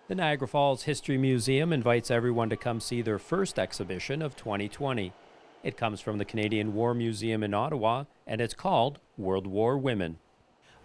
The Niagara Falls History Museum invites everyone to come see their first exhibition of 2020. It comes from the Canadian War Museum in Ottawa, and it's called World War Women.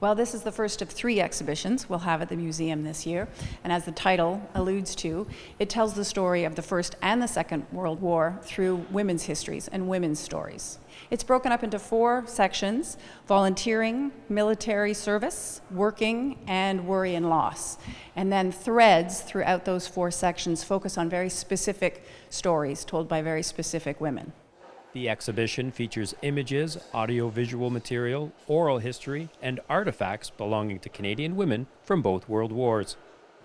Well, this is the first of 3 exhibitions we'll have at the museum this year, and as the title alludes to, it tells the story of the First and the Second World War through women's histories and women's stories. It's broken up into 4 sections: volunteering, military service, working, and worry and loss. And then threads throughout those 4 sections focus on very specific stories told by very specific women. The exhibition features images, audiovisual material, oral history, and artifacts belonging to Canadian women from both World Wars.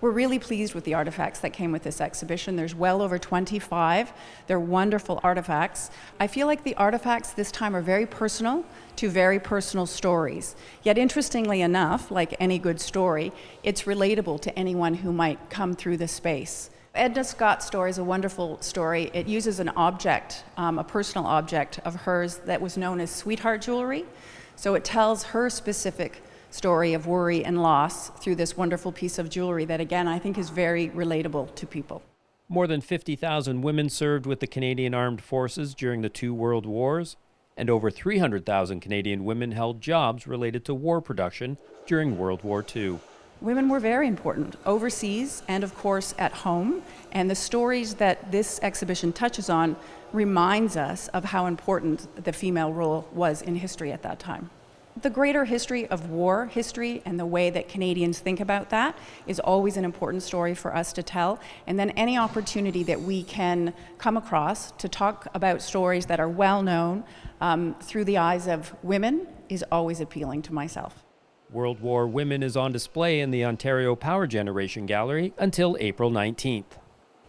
We're really pleased with the artifacts that came with this exhibition. There's well over 25. They're wonderful artifacts. I feel like the artifacts this time are very personal to very personal stories. Yet interestingly enough, like any good story, it's relatable to anyone who might come through the space. Edna Scott's story is a wonderful story. It uses an object, a personal object of hers that was known as sweetheart jewelry. So it tells her specific story of worry and loss through this wonderful piece of jewelry that, again, I think is very relatable to people. More than 50,000 women served with the Canadian Armed Forces during the 2 World Wars, and over 300,000 Canadian women held jobs related to war production during World War II. Women were very important overseas and, of course, at home. And the stories that this exhibition touches on reminds us of how important the female role was in history at that time. The greater history of war history and the way that Canadians think about that is always an important story for us to tell. And then any opportunity that we can come across to talk about stories that are well known through the eyes of women is always appealing to myself. World War Women is on display in the Ontario Power Generation Gallery until April 19th.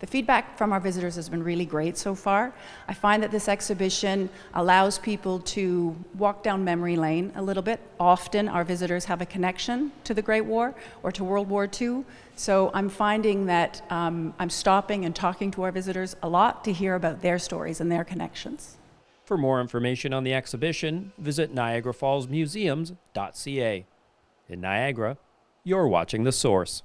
The feedback from our visitors has been really great so far. I find that this exhibition allows people to walk down memory lane a little bit. Often our visitors have a connection to the Great War or to World War II. So I'm finding that I'm stopping and talking to our visitors a lot to hear about their stories and their connections. For more information on the exhibition, visit niagarafallsmuseums.ca. In Niagara, you're watching The Source.